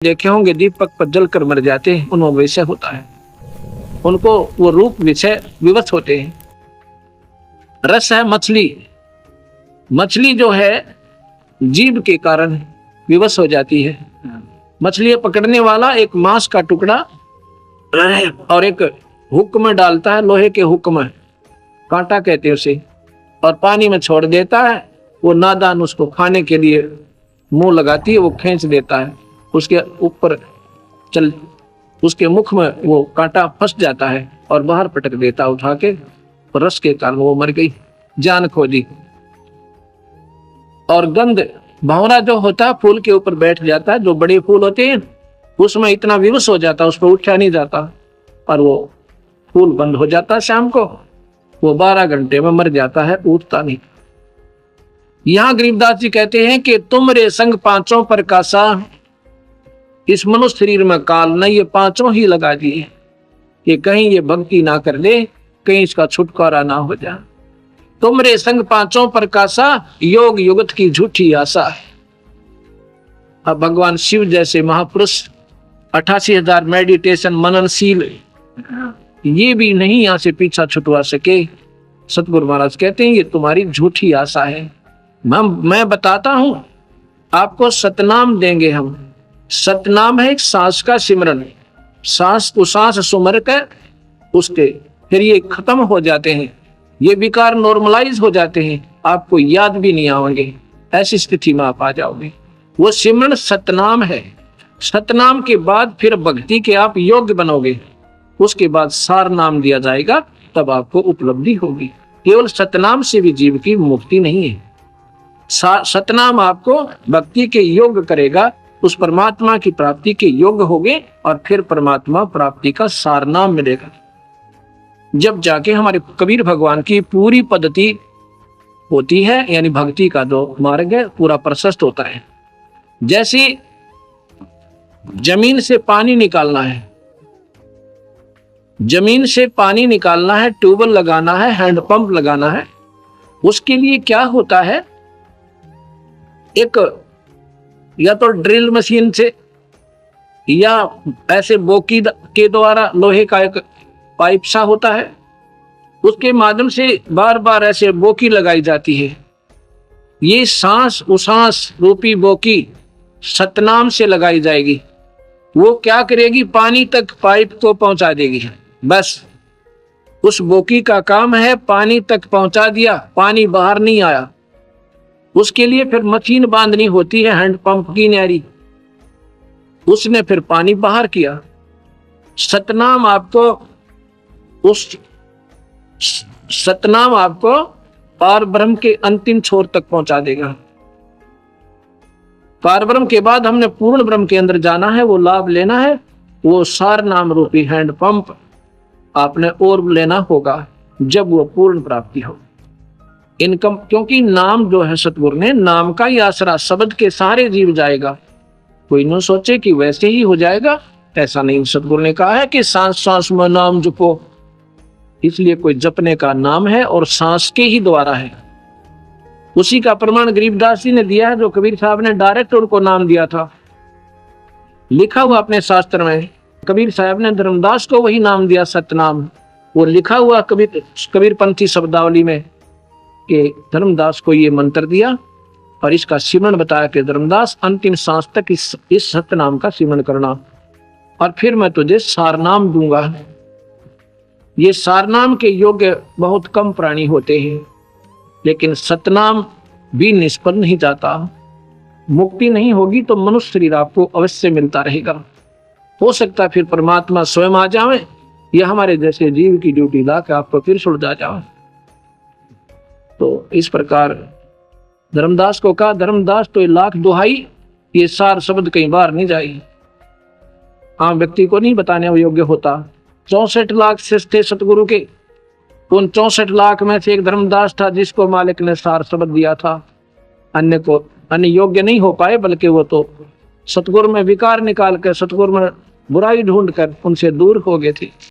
देखे होंगे दीपक पर जलकर मर जाते हैं, उनमें वैसे होता है। उनको वो रूप विषय विवश होते हैं। रस है मछली, मछली जो है जीव के कारण विवश हो जाती है। मछली पकड़ने वाला एक मांस का टुकड़ा और एक हुक में डालता है, लोहे के हुक में, कांटा कहते हैं उसे, और पानी में छोड़ देता है। वो नादान उसको खाने के लिए मुंह लगाती है, वो खींच देता है, उसके ऊपर चल उसके मुख में वो कांटा फंस जाता है और बाहर पटक देता है उठा के। रस के कारण वो मर गई, जान खो दी। और गंध, भंवरा जो होता है फूल के ऊपर बैठ जाता है, जो बड़े फूल होते हैं उसमें इतना विवश हो जाता है, उस पर उठा नहीं जाता, और वो फूल बंद हो जाता है। शाम को वो 12 घंटे में मर जाता है, उठता नहीं। यहां गरीबदास जी कहते हैं कि तुम रे संग पांचों प्रकाशा, इस मनुष्य शरीर में काल ने ये पांचों ही लगा दिए कि कहीं ये भक्ति ना कर ले, कहीं इसका छुटकारा ना हो जाए। तुम रे संग पांचों प्रकाशा, योग युगत की झूठी आशा है। अब भगवान शिव जैसे महापुरुष 88,000 मेडिटेशन मननशील, ये भी नहीं यहां से पीछा छुटवा सके। सतगुरु महाराज कहते हैं ये तुम्हारी झूठी आशा है। मैं बताता हूं आपको, सतनाम देंगे हम। सतनाम है एक सांस का सिमरन, सांस को सांस सुमर कर उसके फिर ये खत्म हो जाते हैं, ये विकार नॉर्मलाइज हो जाते हैं, आपको याद भी नहीं आएंगे, ऐसी स्थिति में आप आ जाओगे। वो सिमरन सतनाम है। सतनाम के बाद फिर भक्ति के आप योग्य बनोगे, उसके बाद सार नाम दिया जाएगा, तब आपको उपलब्धि होगी। केवल सतनाम से भी जीव की मुक्ति नहीं है। सतनाम आपको भक्ति के योग्य करेगा, उस परमात्मा की प्राप्ति के योग्य होगे, और फिर परमात्मा प्राप्ति का सार नाम मिलेगा। जब जाके हमारे कबीर भगवान की पूरी पद्धति होती है, यानी भक्ति का जो मार्ग है पूरा प्रशस्त होता है। जैसे जमीन से पानी निकालना है, जमीन से पानी निकालना है, ट्यूबवेल लगाना है, हैंडपंप लगाना है, उसके लिए क्या होता है, एक या तो ड्रिल मशीन से या ऐसे बोकी के द्वारा लोहे का एक पाइप सा होता है, उसके माध्यम से बार बार ऐसे बोकी लगाई जाती है। ये सांस उसांस रूपी बोकी सतनाम से लगाई जाएगी। वो क्या करेगी, पानी तक पाइप को पहुंचा देगी। बस उस बोकी का काम है पानी तक पहुंचा दिया, पानी बाहर नहीं आया। उसके लिए फिर मशीन बांधनी होती है, हैंडपंप की न्यारी, उसने फिर पानी बाहर किया। सतनाम आपको सतनाम आपको पार ब्रह्म के अंतिम छोर तक पहुंचा देगा। पार ब्रह्म के बाद हमने पूर्ण ब्रह्म के अंदर जाना है, वो लाभ लेना है, वो सार नाम रूपी हैंडपंप आपने और लेना होगा जब वो पूर्ण प्राप्ति हो। इनकम, क्योंकि नाम जो है सतगुरु ने, नाम का ही आसरा, शब्द के सारे जीव जाएगा। कोई न सोचे कि वैसे ही हो जाएगा, ऐसा नहीं। सतगुरु ने कहा है कि सांस सांस में नाम जपो, इसलिए कोई जपने का नाम है और सांस के ही द्वारा है। उसी का प्रमाण गरीबदास जी ने दिया है, जो कबीर साहब ने डायरेक्ट उनको नाम दिया था। लिखा हुआ अपने शास्त्र में, कबीर साहब ने धर्मदास को वही नाम दिया, सतनाम। वो लिखा हुआ कबीरपंथी शब्दावली में कि धर्मदास को ये मंत्र दिया और इसका सिमरन बताया कि धर्मदास अंतिम सांस तक इस सतनाम का सिमरन करना, और फिर मैं तुझे सारनाम दूंगा। ये सारनाम के योग्य बहुत कम प्राणी होते हैं, लेकिन सतनाम भी निष्फल नहीं जाता। मुक्ति नहीं होगी तो मनुष्य शरीर आपको अवश्य मिलता रहेगा। हो सकता है फिर परमात्मा स्वयं आ जावे, या हमारे जैसे जीव की ड्यूटी ला के आपको फिर सुलझा जावे। तो इस प्रकार धर्मदास को कहा, धर्मदास तो लाख दुहाई, ये सार शब्द कहीं बाहर नहीं जाई, आम व्यक्ति को नहीं बताने योग्य होता। 64 लाख शिष्य थे सतगुरु के, उन 64 लाख में से एक धर्मदास था जिसको मालिक ने सार शब्द दिया था। अन्य योग्य नहीं हो पाए, बल्कि वो तो सतगुरु में विकार निकाल कर, सतगुरु में बुराई ढूंढ कर उनसे दूर हो गए थे।